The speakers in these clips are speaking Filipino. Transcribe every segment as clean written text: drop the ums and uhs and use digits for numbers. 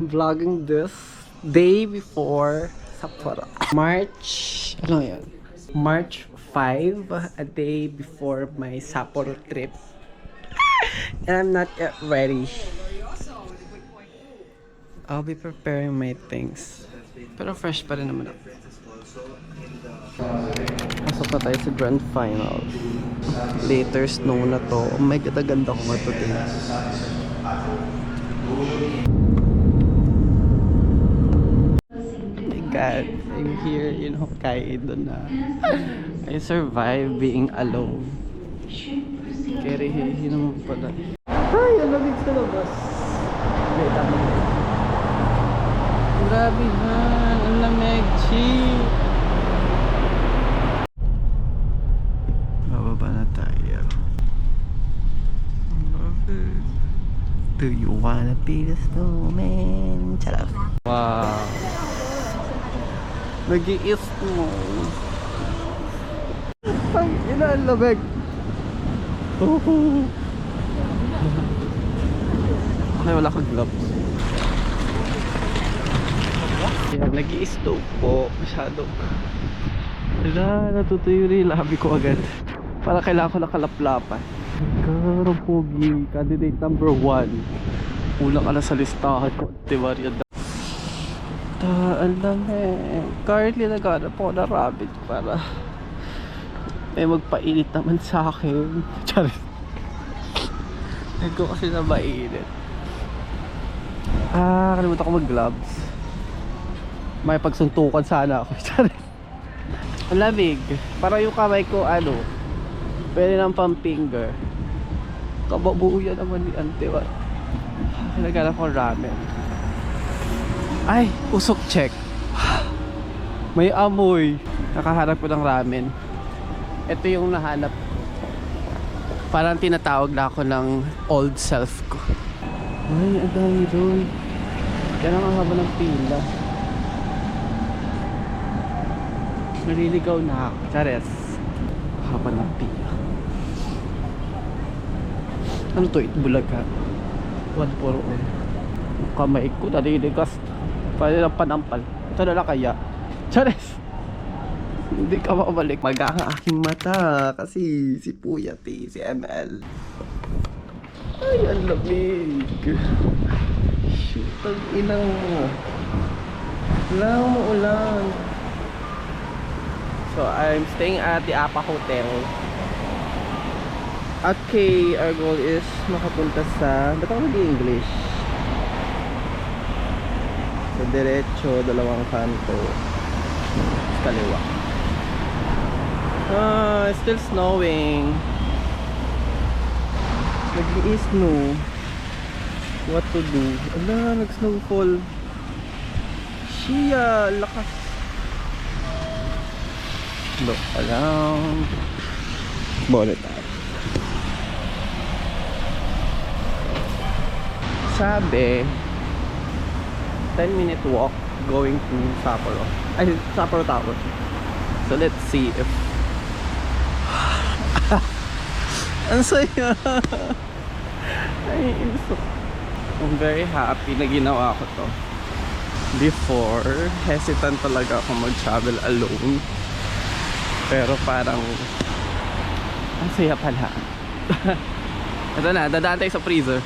Vlogging this day before Sapporo. March, ano yan? March 5, a day before my Sapporo trip. And I'm not yet ready. I'll be preparing my things. Pero fresh pa rin naman ako. Pasok na tayo sa grand final. Later snow na to. Oh my god, ganda ko nga today. God, I'm here in Hokkaido na. I survived being alone. Kerihehe naman pala. Ay, ang lamig sa labas. Wait, tama na. Grabe man, ang lamig, chi. Bababa na tayo. Do you wanna be the snowman? Charot. Wow. Nag-i-is mo. Ay, ina, ang lamig. Okay, wala kang gloves. Yan, nag-i-stove po. Masyado. Wala, natutuyo rin yung labi ko agad. Para kailangan ko nakalaplapan. Karo pogi, candidate number 1. Ulang ka na sa listahan ko. Diba rin? Ang dami. Currently naghanap ako na rabbit para may magpainit naman sa akin. Charis. Nagko kasi na mainit. Kalimutan ko mag gloves. May pagsuntukan sana ako. Charis. Ang lamig. Para yung kamay ko pwede ng pang finger. Kababuyan naman ni Ante. Naghanap ko ramen. Ay, usok check. May amoy. Nakaharap ko ng ramen. Ito yung nahanap. Parang tinatawag na ako ng old self ko. Ay, ang dami doon. Kaya ang haba ng pila. Naliligaw na ako. Chares. Haba ng pila. Ano to? Itbulaga. 141. Kamay ko naliligas. Pwede lang panampal. Ito na lang kaya. Chares! Hindi ka makabalik. Mag-aang aking mata. Kasi si Puyat si ML. Ay, ang lamig. Shoot, ang inang mo. Wala mo ulan. So, I'm staying at the Apa Hotel. Okay, our goal is makapunta sa... Ba't ako nag-English? Sa diretso, dalawang kanto. Kaliwa. It's still snowing. Nag-i-snow. What to do? Ala, nag-snowfall. Shia, lakas. Look around. Bonnet tayo. Sabi 10-minute walk going to Sapporo. Ay, Sapporo Tower. So let's see if ang saya. Ay, I'm very happy na ginawa ko to. Before, hesitant talaga ako mag-travel alone. Pero parang ang saya pala. Ito na, dadaan tayo sa freezer.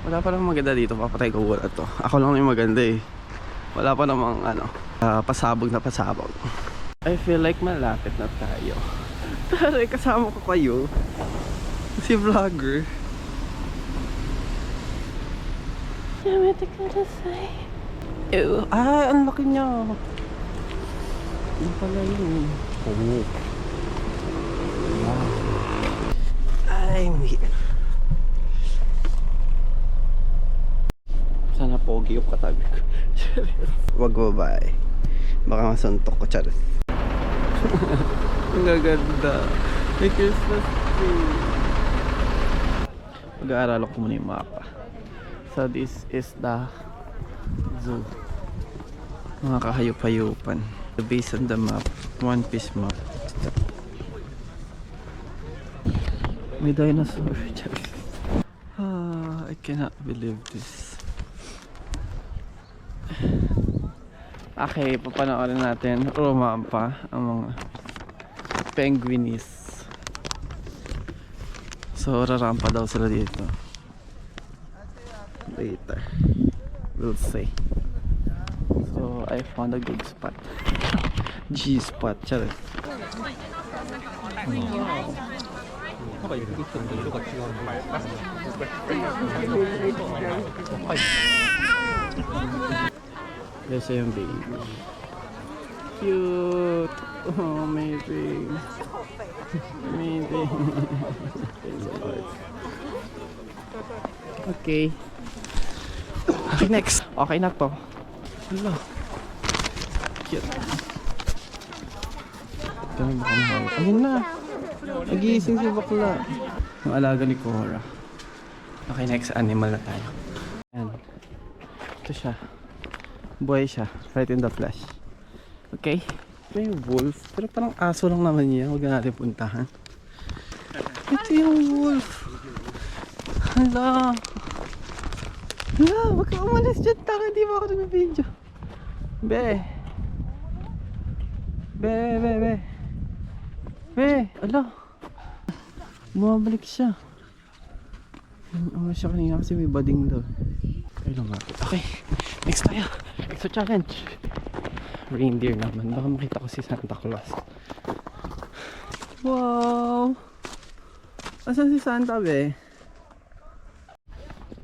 Wala pa namang maganda dito, papatay ko wala to. Ako lang yung maganda eh. Wala pa namang pasabog na pasabog. I feel like malapit na tayo. Taray, kasama ko kayo. Si vlogger. Yamete kudasai. Ew, ang laki niya. Ano pala yun? Oh. Wow. I'm here. Sana pogi yung katabi ko. Wag babae. Baka masuntok ko, Charis. Ang gaganda. May Christmas tree. Mag-aaral ko muna yung mapa. So this is the zoo. Mga kahayup-hayupan. Based on the map, One Piece map. May dinosaur. I cannot believe this. Okay, papanoorin natin. Rumampa ang mga penguinis. So, rarampa daw sila dito. Later. We'll see. So, I found a good spot. G-spot. Charot. Yes, yung baby. Cute. Oh, amazing. Amazing. Okay. Okay, next. Okay na to. Hello. Cute. Ganun ba kami? Ayun na. Nagising si bakla. Yung alaga ni Cora. Okay, next animal na tayo. Ayan. Ito siya. Buhay siya. Right in the flesh. Okay. Ito yung wolf. Pero parang aso lang naman niya. Huwag na natin puntahan. Ito yung wolf. Hala. Hala. Huwag ka umalis dyan. Taka, hindi ba ako nag-video? Be. Be. Be. Hala. Bumabalik siya. Ano siya kanina kasi may bading daw. Ay lang natin. Okay. Next tayo. Extra challenge. Reindeer naman. Baka makita ko si Santa Claus. Wow. Asan si Santa be?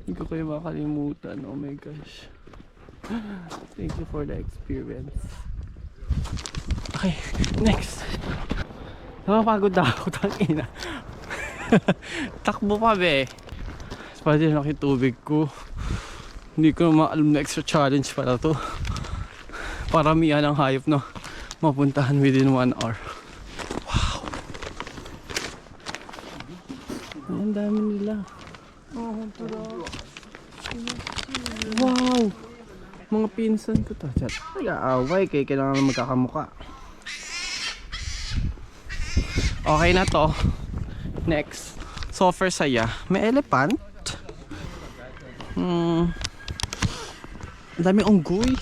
Hindi ko kayo makalimutan. Oh my gosh. Thank you for the experience. Okay. Next. Nakapagod na ako. Tangina. Takbo pa be. Pwede na tubig ko. Hindi ko maalam na extra challenge pala to. Paramihan ang hayop na mapuntahan within 1 hour. Wow. Ang dami nila. Wow. Mga pinsan ko to. Nag-aaway kaya kailangan magkakamuka. Okay na to. Next. Sofer saya. May elephant. Ang dami unggoy.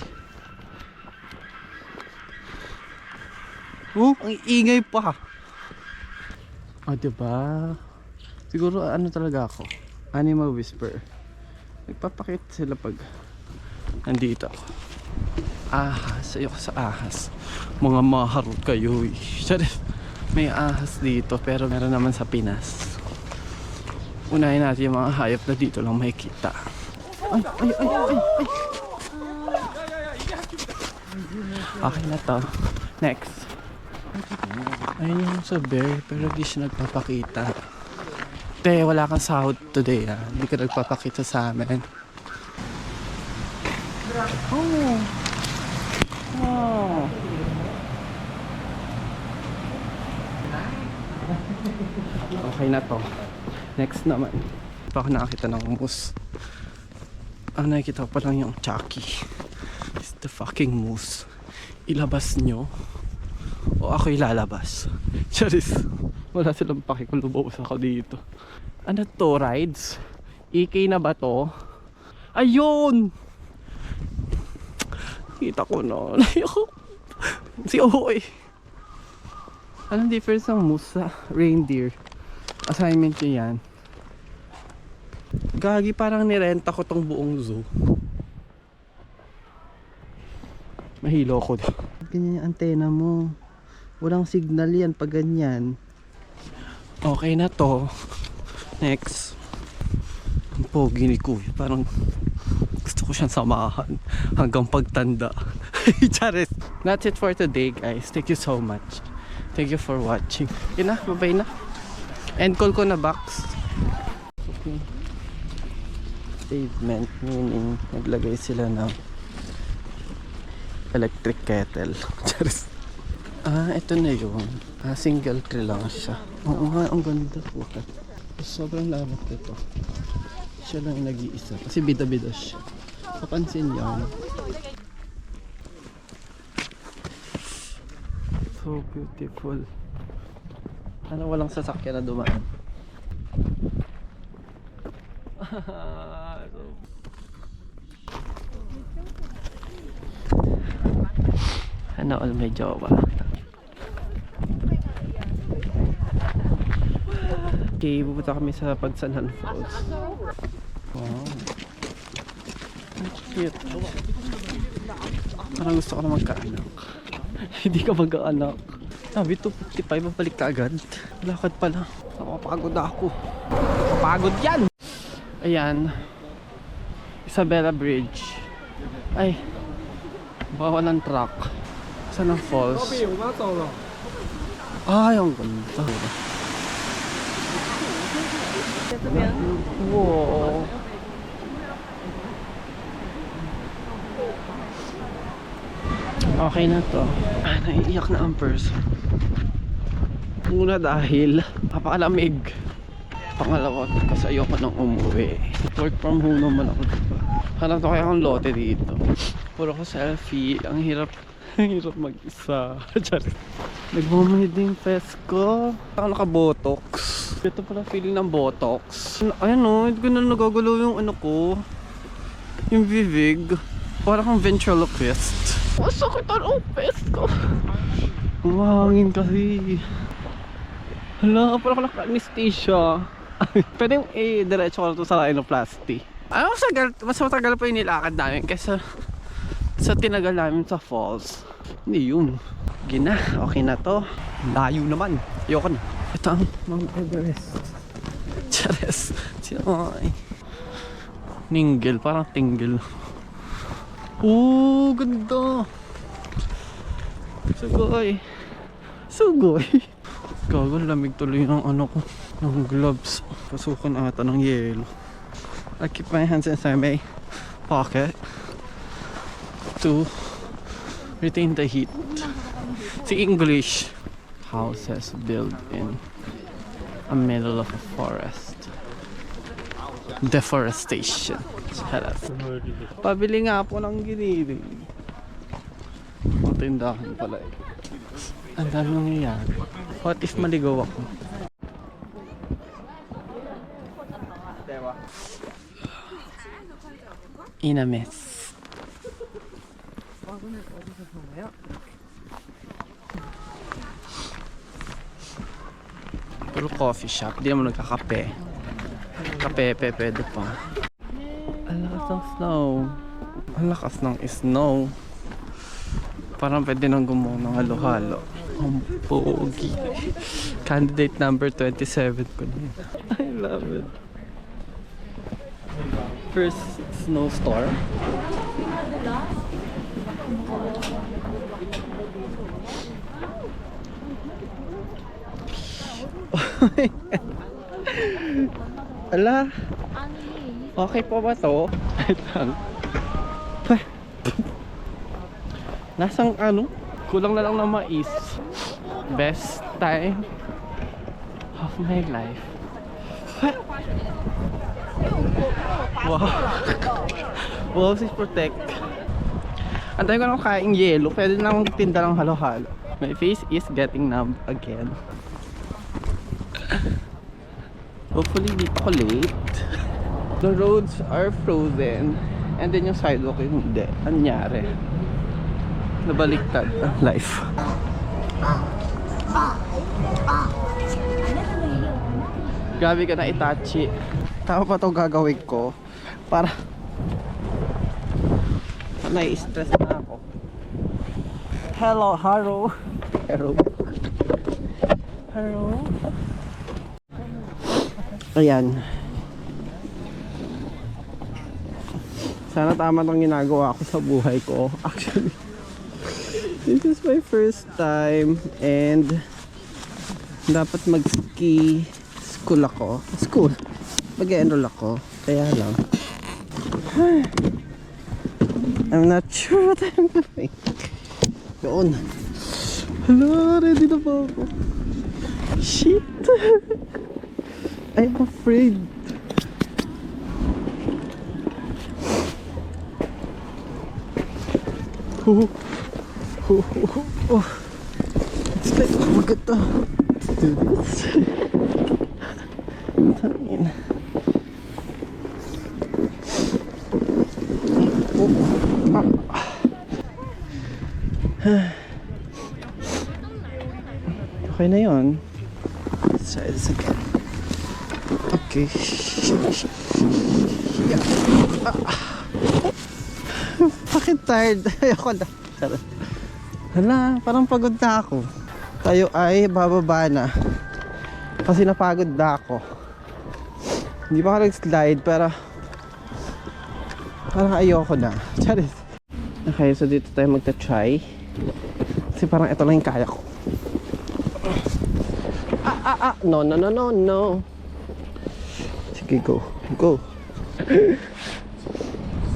Oh, ang ingay pa. Oh, diba? Siguro ano talaga ako? Animal whisperer. Nagpapakita sila pag nandito ako. Ahas. Ayoko sa ahas. Mga maharot kayo eh. May ahas dito pero meron naman sa Pinas. Unahin natin yung mga hayop na dito lang makikita. Ay. Okay na to. Next. Ayun yung sa bear pero di siya nagpapakita. Te, wala kang sahod today ha. Hindi ka nagpapakita sa amin. Oh. Wow. Okay na to. Next naman. Pa ako nakakita ng moose. Ang nakikita ko pa lang yung Chucky. It's the fucking moose. Ilabas nyo o ako ilalabas. Charis. Wala silang pakikulubos ako dito. Ano to? Rides? EK na ba to? Ayun! Kita ko na. Si Ohoy. Anong difference ng moose sa reindeer? Assignment nyo yan. Gagi, parang nirenta ko tong buong zoo. Mahilo ko. Ganyan yung antena mo. Walang signal yan pag ganyan. Okay na to. Next. Ang pogi ni Kuya. Parang gusto ko siyang samahan hanggang pagtanda. Charis. That's it for today guys. Thank you so much. Thank you for watching. Yun na, bye na. End call ko na box. Okay. Pavement, meaning naglagay sila ng electric kettle. Ito na yun. Single tree lang siya. Oo nga, ang ganda po. Sobrang lamot ito. Siya lang yung nag-iisa. Kasi bida-bida siya. Kapansin yan. So beautiful. Walang sasakyan na dumaan. Ano all may jowa. Okay, pupunta kami sa Pagsanhan Falls. Wow. Cute. Parang gusto ko na magkaanak. Hindi ka magkaanak. Sabi 255, mabalik ka agad. Lakad pala. Nakapagod ako. Nakapagod yan! Ayan. Isabela Bridge. Ay. Baka walang truck. Saan ang falls? Ay, ang ganda. Wow. Okay na to. Naiiyak na ang person. Una dahil napakalamig. Pangalawa kasi ayoko nang umuwi. Work from home naman ako, diba? Hanap to kaya akong lote dito. Puro ko selfie. Ang hirap. Ang hirap mag-isa. Nagmamanid din yung face ko. Ako naka-botox. Ito pala feeling ng botox. Ayan o, hindi ko na nagagalaw yung ano ko. Yung Vivig. Parang kang ventriloquist. Masakit ang face ko. Umahangin kasi. Hala, parang ako naka-anesthesia. Pwede yung diretso ko na ito sa rhinoplasty. Ano, mas matagal pa yung nilakad namin kaysa sa tinagal namin sa falls. Hindi yun. Gina, okay na to. Layo naman. Ayoko na. Ito ang Mount Everest. Chares. Ay. Ninggil, parang tinggil. Oh, ganda. Sugoy. Sugoy. Gago, lamig tuloy ng ano ko. Ng gloves. Pasukan ata ng yelo. I keep my hands inside my pocket to retain the heat. See English. Houses built in a middle of a forest. Deforestation. Charas. Pabili nga po ng giniling. Matindahan pala eh. Ang dami nangyayari. What if maligaw ako? Inamis. Puro coffee shop. Di naman nagkakape. Kape, pwede pa. Ang lakas ng snow. Ang lakas ng snow. Parang pwede nang gumawa ng halo-halo. Ang pogi. Candidate number 27 ko na. I love it. First snowstorm. Ala. Okay pa ba to? Nasang ano? Kulang na lang ng mais. Best time of my life. Wow. Wow, si Protect. Antay ko nang kaing yelo. Pwede nang tinda ng halo-halo. My face is getting numb again. Hopefully hindi ako late. The roads are frozen. And then yung sidewalk yung hindi. Anyari. Nabaliktad ang life. Grabe ka na Itachi. Tama pa itong gagawin ko para nai-stress na ako. Hello, Haro. Hello. Hello. Ayan. Sana tama itong ginagawa ko sa buhay ko. Actually, this is my first time and dapat mag-ski school ako. School. Mag-enroll ako. Kaya lang. I'm not sure what I'm doing. Doon. Hello, ready na ba ako? Shit. I'm afraid. Oh. It's like, oh my god. Let's do this. Okay na yun. Let's try this again. Okay. Yeah. Bakit tired? Ayoko na. Hala, parang pagod na ako. Tayo ay bababa na. Kasi napagod na ako. Hindi pa ako nag-slide pero parang ayoko na. Charis. Okay, so dito tayo magta-try. Kasi parang ito lang yung kaya ko. No. Sige, go.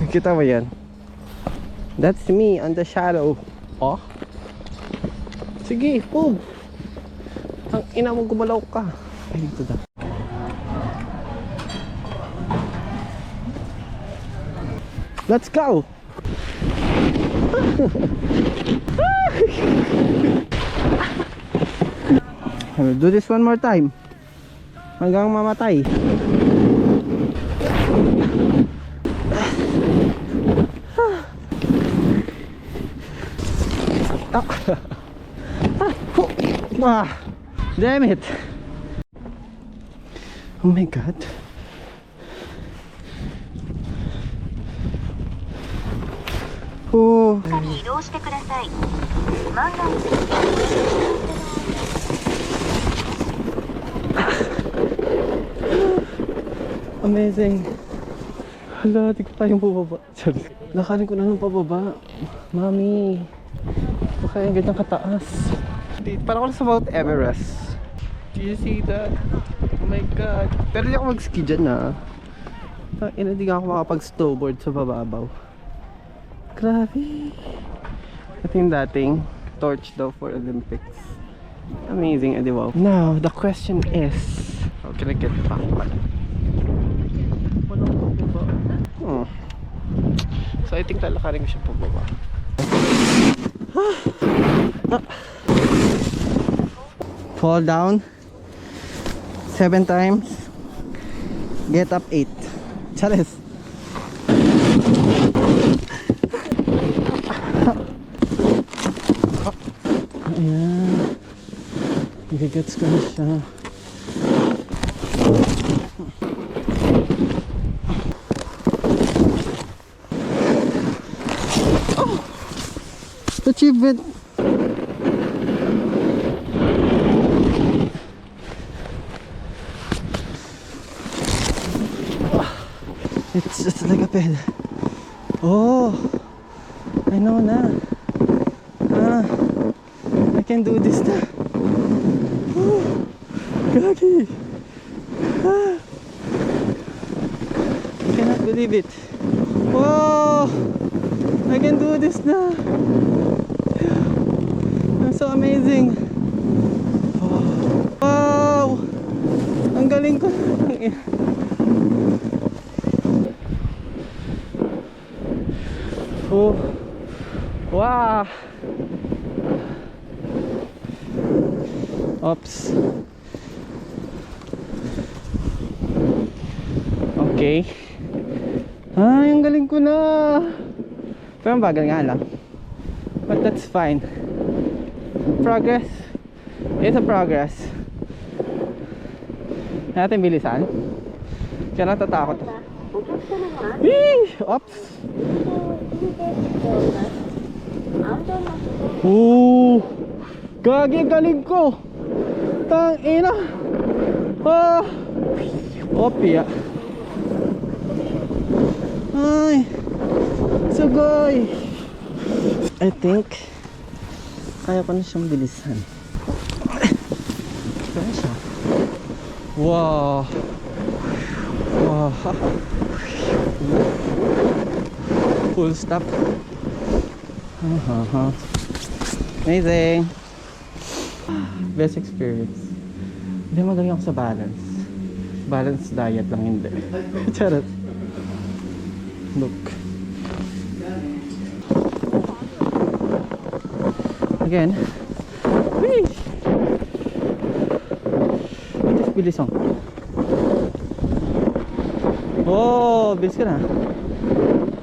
Kita mo yan? That's me on the shadow. Oh. Sige, boom. Ang ina mo, gumalaw ka. Ay, dito na. Let's go. I will do this one more time hanggang mamatay. Damn it. Oh my god. Oh. Amazing. Hala, di ko tayong bubaba. Lakarin ko na nung pababa. Mami, baka yung ganyang kataas. Parang ako sa Mount Everest. Do you see that? Oh my god. Pero di ako mag-ski dyan na. Hindi ako makapag-snowboard sa bababaw. Grabe. Ito yung dating torch daw for Olympics. Amazing, di ba? Now, the question is, how can I get back? Oh. So I think lalakarin ko siya pababa. Fall down 7 times, get up 8. Charis. Ayan, gigets ko na siya. Achievement. It's just like a pedal. Oh, I know na. I can do this na. Gagi. I cannot believe it. Whoa, I can do this na. That's so amazing. Wow, ang galing ko. Oh, wow. Oops. Okay. Ay, ang galing ko na. Pero ang bagal nga lang. But that's fine. Progress. It's a progress. Natin bilisan. Kaya natatakot. Wee! Oops. Gagi, galing ko. Tang ina. Opya. Ay, sugay. I think kaya ko na siyang bilisan. Kaya siya. Wow. Full stop. Amazing. Best experience. Hindi magaling ako sa balance. Balance diet lang hindi. Charot. Look. Again. Whee! Ito bilisong. Oh, bilis ka na.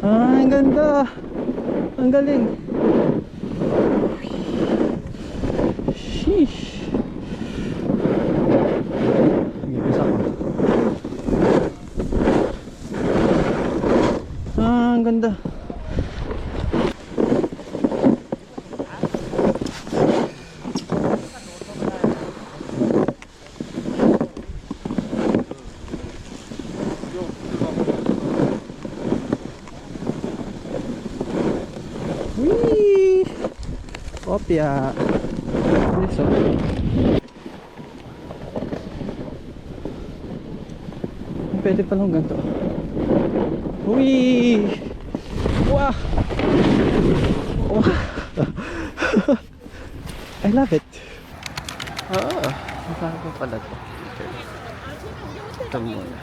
Ang ganda. Ang galing. ganda. Whee! Opya. So, pwede palang ganito. Whee! Wow! Wow! I love it. Ang bago pala to. Ito muna.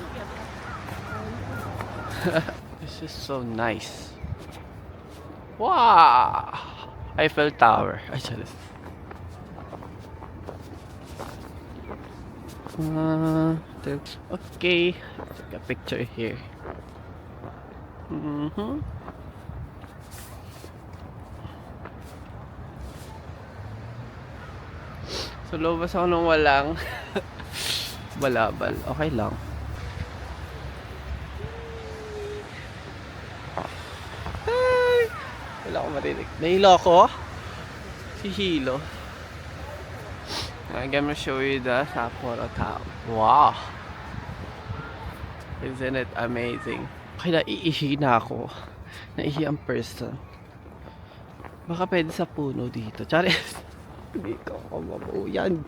This is so nice. Wow! Eiffel Tower. Ay, charis. Okay. Take a picture here. So, lumabas ako nung walang balabal. Okay lang. Ay! Wala akong marinig. Nahilo ako. Si Hilo. I'm gonna show you the Sapporo town. Wow! Isn't it amazing? Kaya naiihi na ako. Naihi ang person. Baka pwede sa puno dito. Charis! Hindi ka kamabuyan.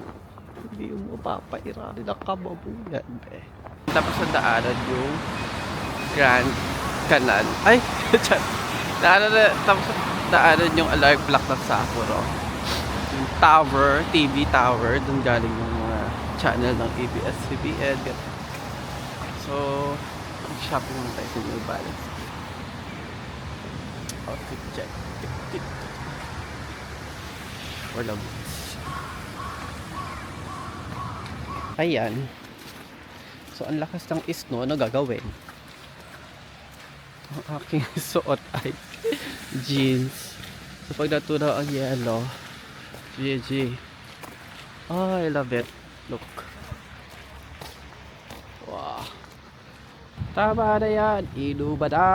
Hindi mo papairarin ang kamabuyan. Tapos sa daanan yung Grand Canal. Ay! Tapos sa daanan yung alarm clock ng Sapporo. Yung tower, TV tower. Doon galing yung mga channel ng ABS-CBN. So, shopping naman tayo sa New Balance. Outfit check. Wala boots. Ayan. So, ang lakas ng snow, ano gagawin? Ang aking suot ay jeans. So, pag natunaw ang yellow, GG. Oh, I love it. Look. Wow. Tama na yan. Inuba na.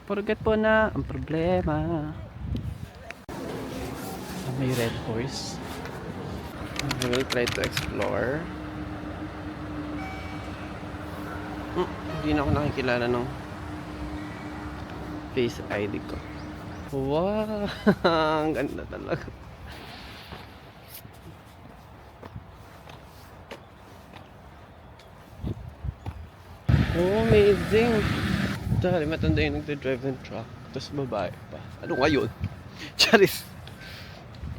Forget po na ang problema. May red horse. I will try to explore. Hindi na ako nakikilala ng face ID ko. Wow! Ang ganda talaga. Oh, amazing! Dahil matanda yung nagdadrive ng truck. Tapos babae pa. Ano ngayon? Charis!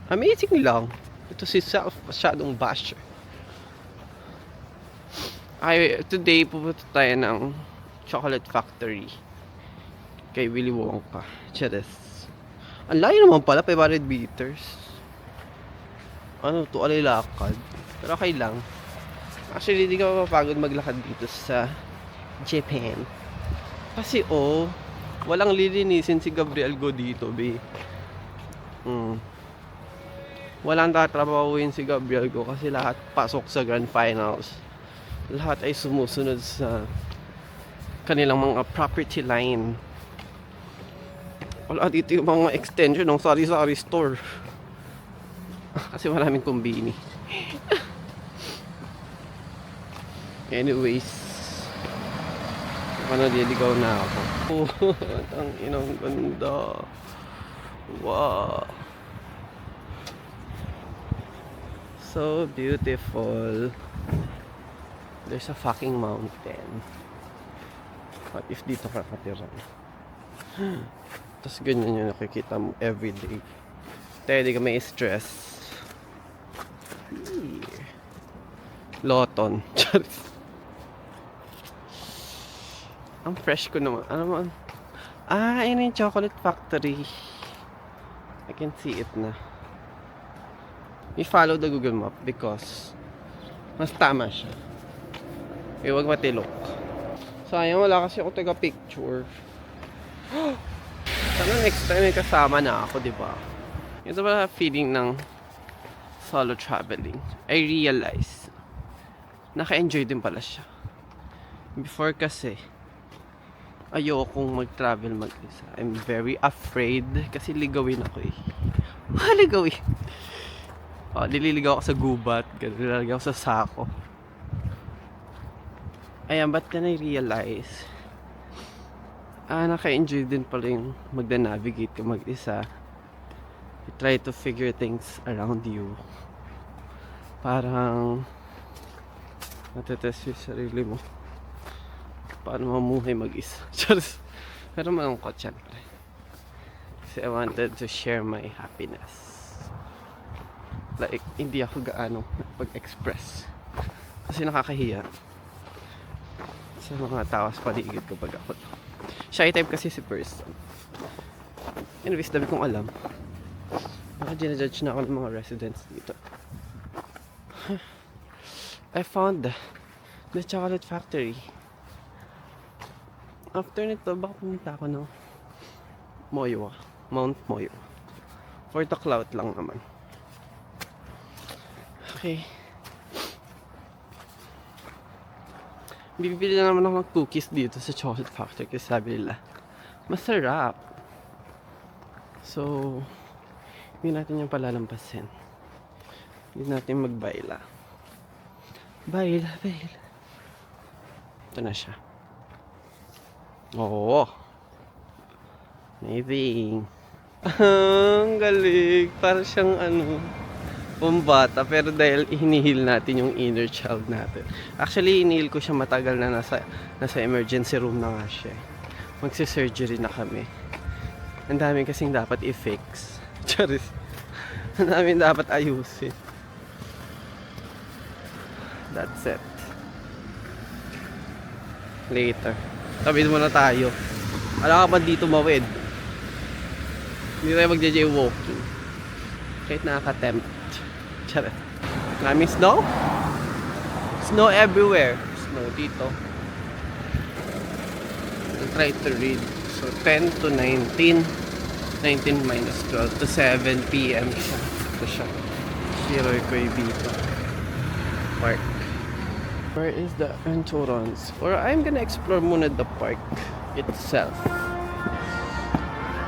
Amazing lang. Ito si Self, masyadong basher. Ay, today pupunta tayo ng chocolate factory kay Willy Wonka. Charis. Ang layo naman pala, 500 meters. Ano to, alilakad. Pero okay lang. Actually, hindi ka mapapagod maglakad dito sa Japan. Kasi walang lilinisin si Gabriel Go dito, be. Walang tatrabahuin si Gabriel Go kasi lahat pasok sa Grand Finals. Lahat ay sumusunod sa kanilang mga property line. Wala dito yung mga extension ng sari-sari store. Kasi maraming kumbini. Anyways, naliligaw na ako. Ang inang ganda. Wow. So beautiful. There's a fucking mountain. What if dito ka katira? Tapos ganyan yung nakikita mo everyday. Tayo di ka may stress. Loton. Ang fresh ko naman. Ano man? Ayun yung chocolate factory. I can see it na. We follow the Google Map because mas tama siya. Huwag matilok. Sayang, wala kasi ako taga-picture. Sana next time may kasama na ako, diba? Ito pala feeling ng solo traveling. I realize naka-enjoy din pala siya. Before kasi Ayokong mag-travel mag-isa. I'm very afraid kasi ligawin ako eh. Ligawin. Nililigaw ako sa gubat, nililigaw ako sa sako. Ayan, but then I realize, naka-enjoy din pala yung magna-navigate ka mag-isa. You try to figure things around you. Parang natetest yung sarili mo. Paano mamuhay mag-isa. Pero malungkot syempre. Kasi I wanted to share my happiness. Like, hindi ako gaano pag-express. Kasi nakakahiya sa mga tao sa paligid ko pag ako. Shy type kasi si person. Anyways, dami kong alam. Baka ginajudge na ako ng mga residents dito. I found the chocolate factory. After nito, baka pumunta ako ng Moyo. Mount Moyo. For the clout lang naman. Okay. Bibili na naman ako ng cookies dito sa chocolate factory kasi sabi nila masarap. So, hindi natin yung palalampasin. Hindi natin magbaila. Baila. Ito na siya. Oo. Amazing. Ang galing. Para siyang pambata, pero dahil hinihil natin yung inner child natin. Actually, hinihil ko siya matagal na nasa emergency room na nga siya. Magsi-surgery na kami. Ang dami kasing dapat i-fix. Charis. Ang dami dapat ayusin. That's it. Later. Tabid muna tayo. Alam ka pa dito mawid. Hindi tayo mag-jaywalking. Kahit nakaka-tempt. Charot. Maraming snow? Snow everywhere. Snow dito. I'll try to read. So, 10 to 19. 19 minus 12 to 7 p.m. siya. Ito siya. Shiroy Koy dito. Park. Where is the entrance? Or I'm gonna explore muna the park itself.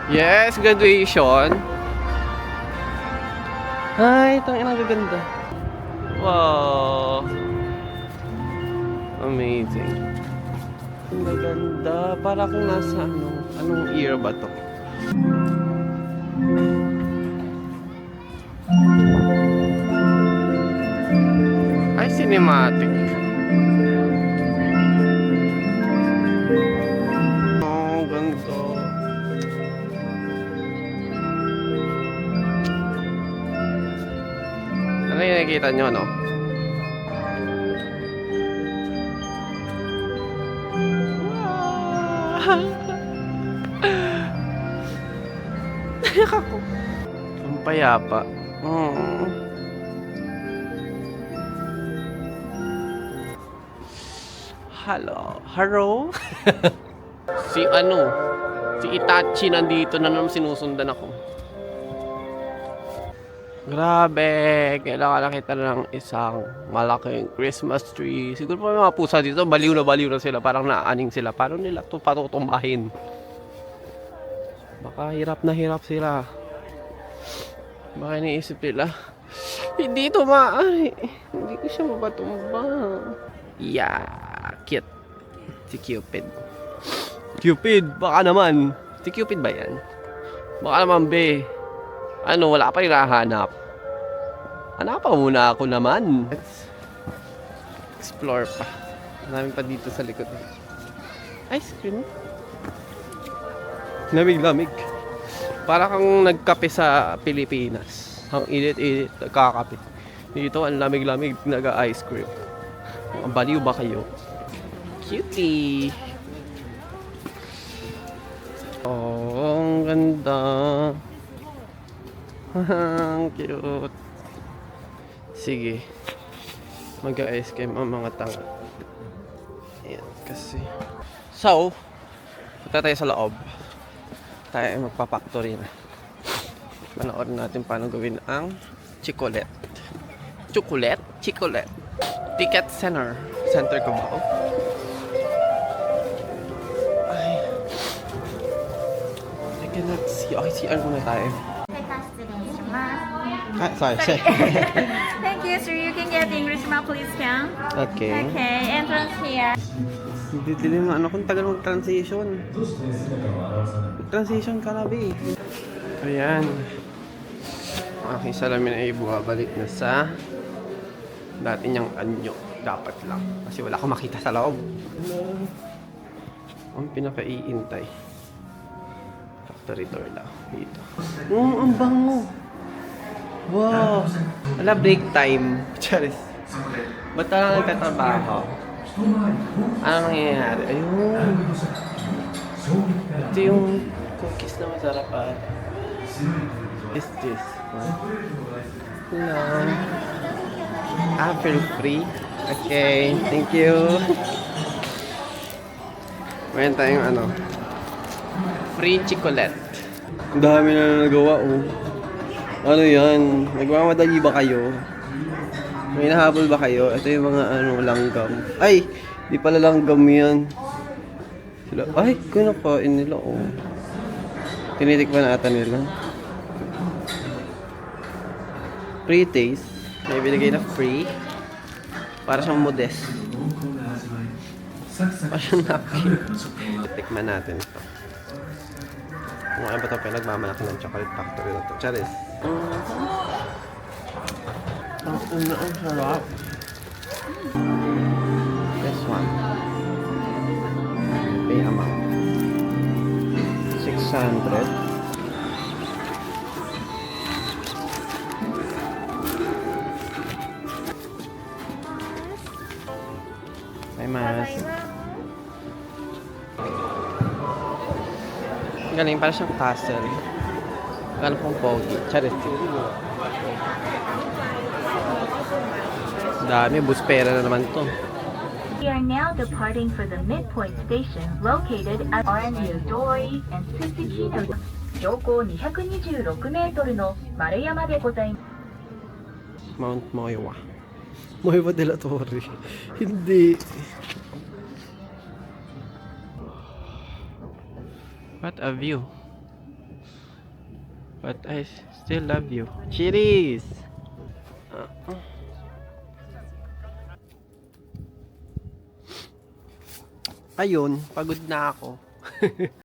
Yes, graduation. Ay, tangin ang gaganda. Wow. Amazing. Ang gaganda. Para kung nasa anong year ba to? Ay, cinematic. Oh, ganda. Ano yung nakikita nyo, no? Nayak ako. Ang payapa. Hello? Si Itachi nandito na naman, sinusundan ako. Grabe, kailangan nakita na ng isang malaking Christmas tree. Siguro pa may mga pusa dito, baliw na sila, parang naaning sila. Paano nila ito patutumbahin? Baka hirap na hirap sila. Baka iniisip nila, hindi ito maaari. Hindi ko siya mapatumba. Yeah, cute. Si Cupid. Cupid, baka naman. Si Cupid ba yan? Baka naman, be. Wala pa rin nahanap. Hanapan muna ako naman. Let's explore pa. Marami pa dito sa likod. Ice cream. Lamig-lamig. Para kang nagkape sa Pilipinas. Ang init-init, nagkakape. Dito, ang lamig-lamig, nag-ice cream. Baliw ba kayo? Cutie! Oh, ang ganda. Ang cute. Sige. Mag-ice cream ang mga tanga. Ayan, kasi. So, punta tayo sa loob. Tayo magpa-factory na. Manood natin paano gawin ang chocolate. Chocolate? Ticket center. Center ko ba? Ay. cannot see. Okay, CR muna tayo. 失礼します。 Ah, sorry, sorry. Thank you, sir. You can get the English map, please, Cam. Okay. Okay, entrance here. Hindi din yung ano kung tagal mag-transition. Mag-transition ka na, be. Ayan. Ang aking salamin ay bumabalik na sa dati niyang anyo. Dapat lang. Kasi wala akong makita sa loob. Ang pinaka-iintay. Factory door lang. Dito. Ang bango. Wow. Wala break time. Charis. Ba't lang nagtatrabaho? Ano nangyayari? Ayun. Ito yung cookies na masarap at. Is this one? Hello. Apple free. Okay, thank you. Mayroon tayong ano. Free chocolate. Ang dami na nagawa, oh. Ano yan? Nagmamadali ba kayo? May nahabol ba kayo? Ito yung mga ano, langgam. Ay! Di pala langgam yan. Sila, ay! Kinakain nila, oh. Tinitikman na ata nila. Free taste. May binigay na free. Para siyang modest. Para siyang napkin. Tikman natin ito. Kung ano ba ito pinagmamalaki ng chocolate factory na ito. Charis. Ang sarap. This one. Pay amount. 600. Galing, para siyang castle. Galing pong pogi. Charity. Dami, buspera na naman to. We are now departing for the midpoint station located at RNU Doi and Susukino. 標高226メートルの丸山でございます。 Mount Moiwa. Moiwa de la Torre. Hindi. What a view. But I still love you. Cheers! Ayun, pagod na ako.